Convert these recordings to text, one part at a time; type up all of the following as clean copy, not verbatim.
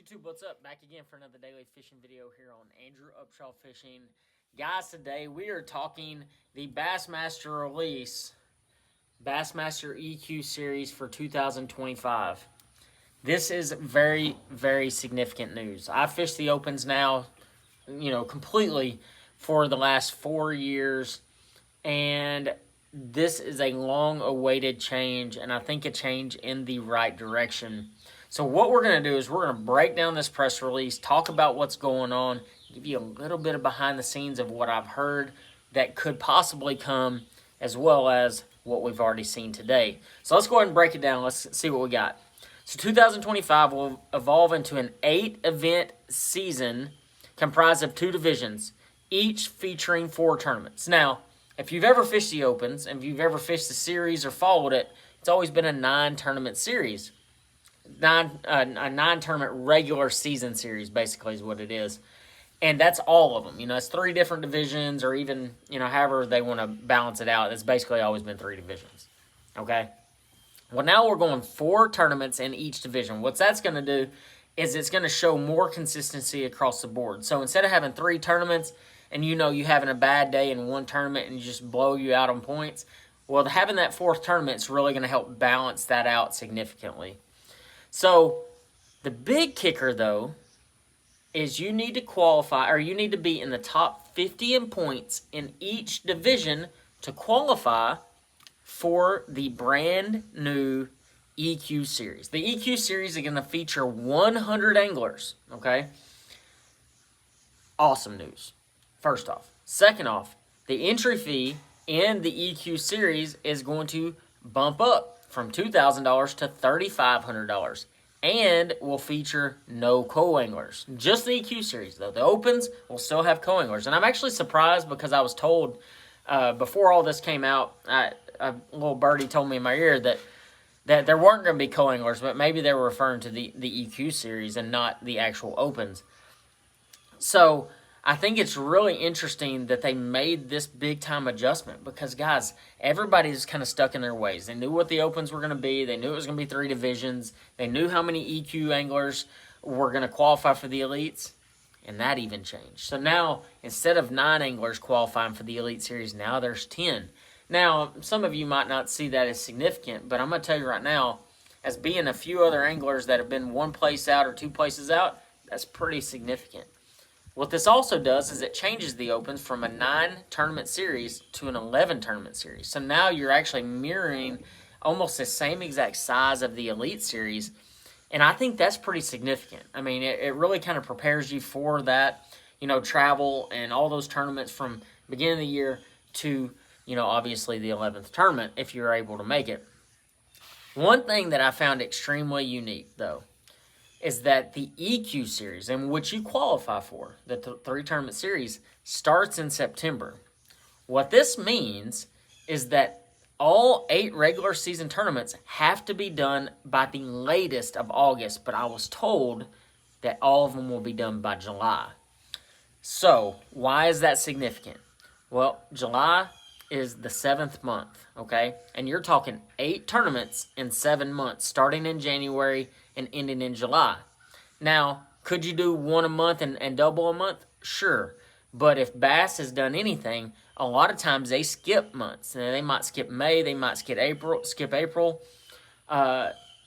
YouTube, what's up? Back again for another daily fishing video here on Andrew Upshaw Fishing. Guys, today we are talking the Bassmaster release, Bassmaster EQ series for 2025. This is very, very significant news. I fished the Opens now, completely for the last 4 years, and this is a long-awaited change, and I think a change in the right direction. So what we're going to do is we're going to break down this press release, talk about what's going on, give you a little bit of behind the scenes of what I've heard that could possibly come, as well as what we've already seen today. So let's go ahead and break it down. Let's see what we got. So 2025 will evolve into an 8-event season comprised of 2 divisions, each featuring 4 tournaments. Now, if you've ever fished the Opens, and if you've ever fished the series or followed it, it's always been a 9-tournament series. A 9-tournament regular season series, basically, is what it is. And that's all of them. It's 3 different divisions, or even, however they want to balance it out. It's basically always been 3 divisions. Okay? Well, now we're going 4 tournaments in each division. What that's going to do is it's going to show more consistency across the board. So instead of having 3 tournaments, and you having a bad day in one tournament and just blow you out on points, well, having that 4th tournament is really going to help balance that out significantly. So the big kicker, though, is you need to qualify, or you need to be in the top 50 in points in each division to qualify for the brand new EQ series. The EQ series is going to feature 100 anglers, okay? Awesome news, first off. Second off, the entry fee in the EQ series is going to bump up from $2,000 to $3,500, and will feature no co-anglers. Just the EQ series, though. The Opens will still have co-anglers. And I'm actually surprised because I was told before all this came out, a little birdie told me in my ear that there weren't going to be co-anglers, but maybe they were referring to the EQ series and not the actual Opens. So I think it's really interesting that they made this big-time adjustment because, guys, everybody's kind of stuck in their ways. They knew what the Opens were going to be. They knew it was going to be 3 divisions. They knew how many EQ anglers were going to qualify for the Elites, and that even changed. So now, instead of 9 anglers qualifying for the Elite Series, now there's 10. Now, some of you might not see that as significant, but I'm going to tell you right now, as being a few other anglers that have been 1 place out or 2 places out, that's pretty significant. What this also does is it changes the Opens from a 9-tournament series to an 11-tournament series. So now you're actually mirroring almost the same exact size of the Elite Series, and I think that's pretty significant. I mean, it really kind of prepares you for that, travel and all those tournaments from beginning of the year to, obviously the 11th tournament if you're able to make it. One thing that I found extremely unique, though, is that the EQ series, in which you qualify for, the 3-tournament series, starts in September. What this means is that all 8 regular season tournaments have to be done by the latest of August, but I was told that all of them will be done by July. So, why is that significant? Well, July is the 7th month, okay? And you're talking 8 tournaments in 7 months, starting in January and ending in July. Now, could you do 1 a month and double a month? Sure. But if Bass has done anything, a lot of times they skip months. They might skip May, they might skip April.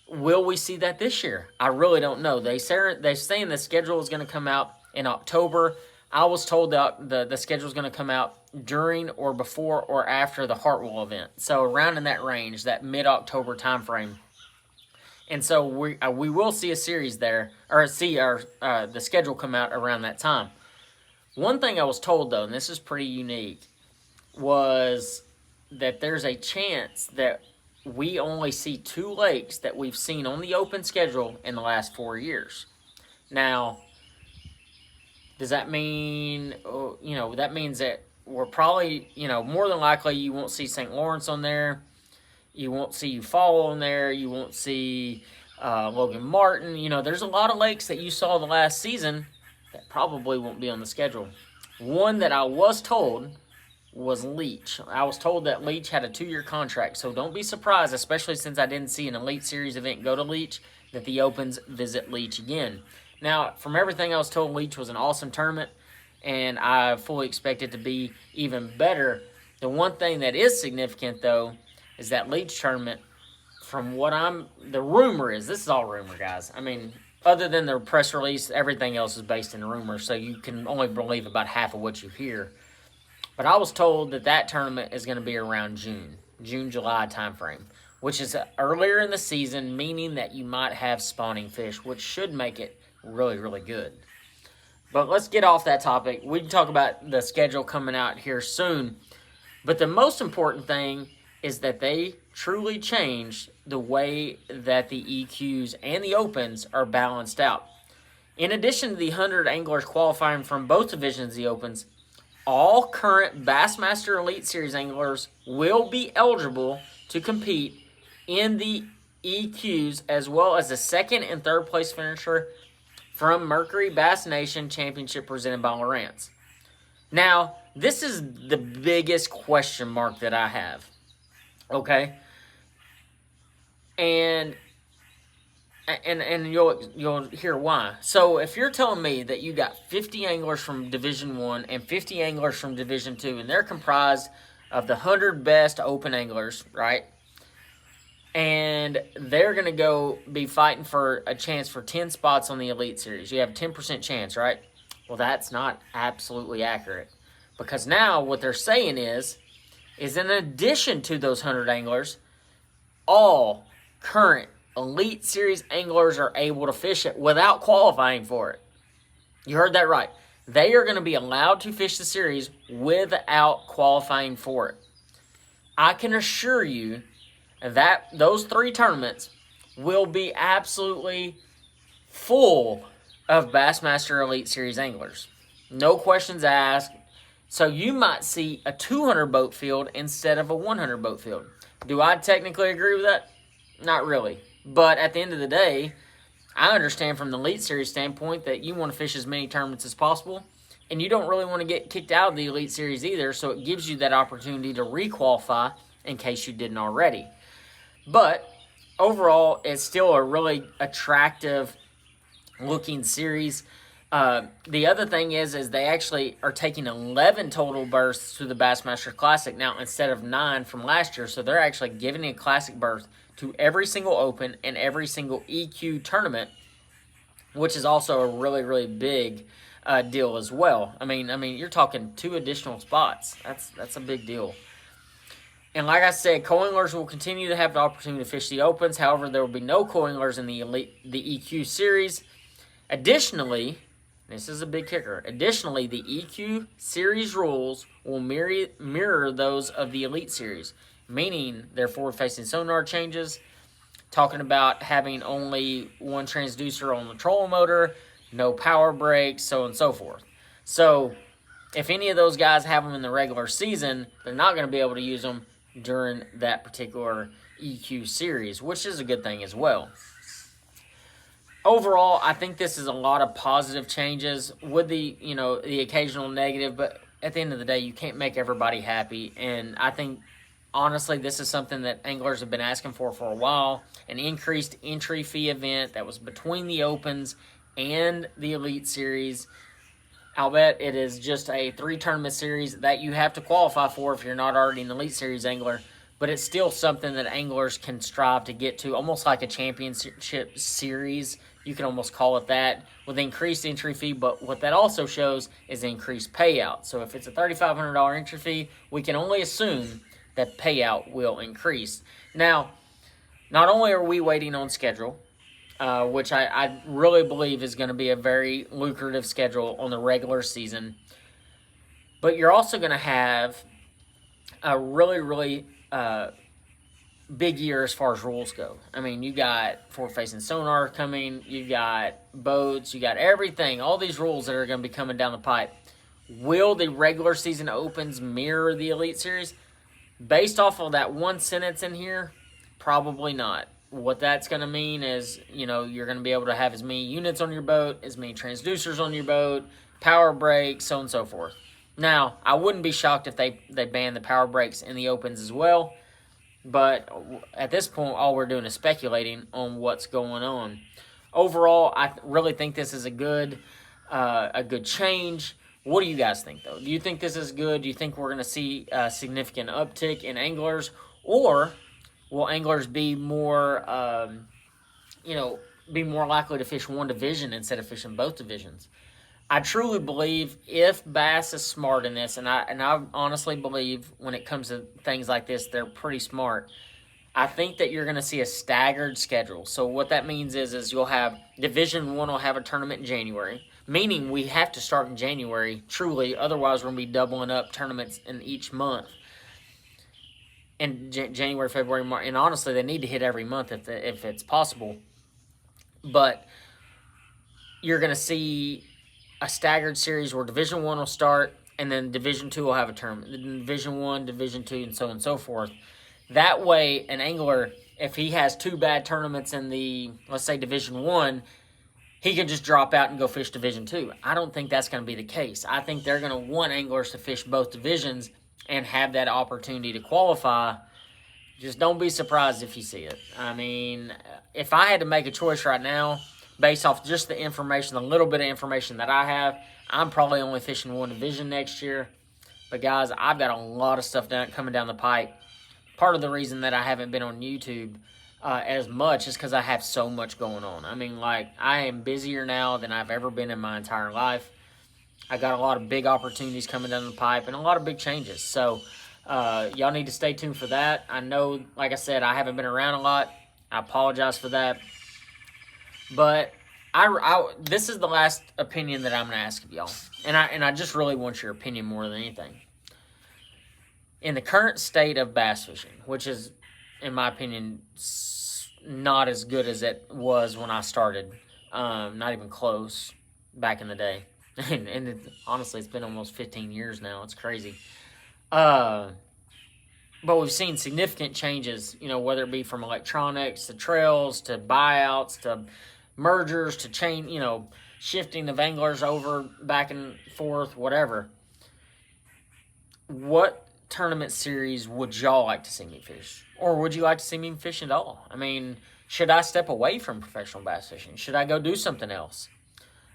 Will we see that this year? I really don't know. They're saying the schedule is going to come out in October. I was told that the schedule is going to come out during or before or after the Hartwell event. So around in that range, that mid-October time frame. And so we will see a series there, or see the schedule come out around that time. One thing I was told, though, and this is pretty unique, was that there's a chance that we only see 2 lakes that we've seen on the Open schedule in the last 4 years. Now, does that mean, that means that we're probably, more than likely you won't see St. Lawrence on there. You won't see Eufaula on there. You won't see Logan Martin. There's a lot of lakes that you saw the last season that probably won't be on the schedule. One that I was told was Leech. I was told that Leech had a 2-year contract, so don't be surprised, especially since I didn't see an Elite Series event go to Leech, that the Opens visit Leech again. Now, from everything I was told, Leech was an awesome tournament, and I fully expect it to be even better. The one thing that is significant, though, is that Leech tournament, from what the rumor is, this is all rumor, guys. I mean, other than the press release, everything else is based in rumor, so you can only believe about half of what you hear. But I was told that tournament is going to be around June, July timeframe, which is earlier in the season, meaning that you might have spawning fish, which should make it really, really good. But let's get off that topic. We can talk about the schedule coming out here soon. But the most important thing is that they truly changed the way that the EQs and the Opens are balanced out. In addition to the 100 anglers qualifying from both divisions of the Opens, all current Bassmaster Elite Series anglers will be eligible to compete in the EQs, as well as the second and third place finisher from Mercury Bass Nation Championship presented by Lowrance. Now, this is the biggest question mark that I have. Okay? And you'll hear why. So if you're telling me that you got 50 anglers from Division 1 and 50 anglers from Division 2, and they're comprised of the 100 best open anglers, right? And they're going to be fighting for a chance for 10 spots on the Elite Series. You have a 10% chance, right? Well, that's not absolutely accurate. Because now what they're saying is in addition to those 100 anglers, all current Elite Series anglers are able to fish it without qualifying for it. You heard that right. They are going to be allowed to fish the series without qualifying for it. I can assure you that those 3 tournaments will be absolutely full of Bassmaster Elite Series anglers. No questions asked. So you might see a 200 boat field instead of a 100 boat field. Do I technically agree with that? Not really. But at the end of the day, I understand from the Elite Series standpoint that you want to fish as many tournaments as possible, and you don't really want to get kicked out of the Elite Series either, so it gives you that opportunity to re-qualify in case you didn't already. But overall, it's still a really attractive looking series. The other thing is they actually are taking 11 total berths to the Bassmaster Classic now instead of 9 from last year. So they're actually giving a Classic berth to every single Open and every single EQ tournament, which is also a really, really big deal as well. I mean, you're talking 2 additional spots. That's a big deal. And like I said, co-anglers will continue to have the opportunity to fish the Opens. However, there will be no co-anglers in the EQ series. Additionally, this is a big kicker. Additionally, the EQ series rules will mirror those of the Elite Series, meaning their forward-facing sonar changes, talking about having only one transducer on the trolling motor, no power brakes, so on and so forth. So, if any of those guys have them in the regular season, they're not going to be able to use them during that particular EQ series, which is a good thing as well. Overall, I think this is a lot of positive changes with the occasional negative, but at the end of the day, you can't make everybody happy. And I think, honestly, this is something that anglers have been asking for a while, an increased entry fee event that was between the Opens and the Elite Series. I'll bet it is just a 3-tournament series that you have to qualify for if you're not already an Elite Series angler, but it's still something that anglers can strive to get to, almost like a championship series. You can almost call it that, with increased entry fee, but what that also shows is increased payout. So if it's a $3,500 entry fee, we can only assume that payout will increase. Now, not only are we waiting on schedule, which I really believe is going to be a very lucrative schedule on the regular season, but you're also going to have a really, really big year as far as rules go. I mean, you got forward-facing sonar coming, you got boats, you got everything, all these rules that are going to be coming down the pipe. Will the regular season Opens mirror the Elite Series? Based off of that one sentence in here, probably not. What that's going to mean is, you're going to be able to have as many units on your boat, as many transducers on your boat, power brakes, so on and so forth. Now, I wouldn't be shocked if they ban the power brakes in the Opens as well, but at this point, all we're doing is speculating on what's going on. overall, I really think this is a good change. What do you guys think, though? Do you think this is good? Do you think we're going to see a significant uptick in anglers, or will anglers be more, be more likely to fish one division instead of fishing both divisions? I truly believe if Bass is smart in this, and I honestly believe when it comes to things like this, they're pretty smart. I think that you're going to see a staggered schedule. So what that means is you'll have Division 1 will have a tournament in January, meaning we have to start in January, truly. Otherwise, we're going to be doubling up tournaments in each month. In January, February, March. And honestly, they need to hit every month if it's possible. But you're going to see a staggered series where Division 1 will start, and then Division 2 will have a tournament. Division 1, Division 2, and so on and so forth. That way, an angler, if he has 2 bad tournaments in the, let's say, Division 1, he can just drop out and go fish Division 2. I don't think that's going to be the case. I think they're going to want anglers to fish both divisions and have that opportunity to qualify. Just don't be surprised if you see it. I mean, if I had to make a choice right now, based off just the information, the little bit of information that I have, I'm probably only fishing one division next year. But guys, I've got a lot of stuff coming down the pipe. Part of the reason that I haven't been on YouTube as much is because I have so much going on. I mean, like, I am busier now than I've ever been in my entire life. I got a lot of big opportunities coming down the pipe and a lot of big changes. So y'all need to stay tuned for that. I know, like I said, I haven't been around a lot. I apologize for that. But this is the last opinion that I'm going to ask of y'all. And I just really want your opinion more than anything. In the current state of bass fishing, which is, in my opinion, not as good as it was when I started, not even close back in the day. And honestly, it's been almost 15 years now. It's crazy. But we've seen significant changes, whether it be from electronics to trails to buyouts to mergers to shifting of anglers over back and forth, whatever. What tournament series would y'all like to see me fish? Or would you like to see me fish at all? I mean, should I step away from professional bass fishing? Should I go do something else?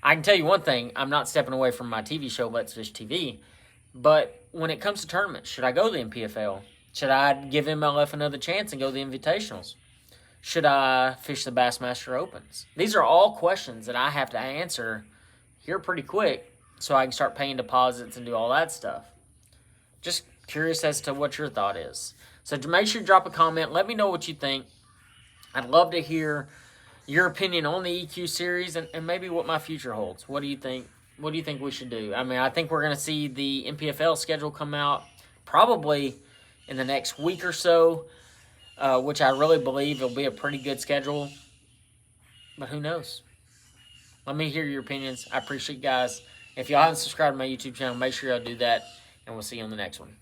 I can tell you one thing, I'm not stepping away from my TV show, Let's Fish TV. But when it comes to tournaments, should I go to the MPFL? Should I give MLF another chance and go to the Invitationals? Should I fish the Bassmaster Opens? These are all questions that I have to answer here pretty quick so I can start paying deposits and do all that stuff. Just curious as to what your thought is. So make sure you drop a comment. Let me know what you think. I'd love to hear your opinion on the EQ series and maybe what my future holds. What do you think? What do you think we should do? I mean, I think we're going to see the MPFL schedule come out probably in the next week or so, which I really believe will be a pretty good schedule. But who knows? Let me hear your opinions. I appreciate you guys. If y'all haven't subscribed to my YouTube channel, make sure y'all do that, and we'll see you on the next one.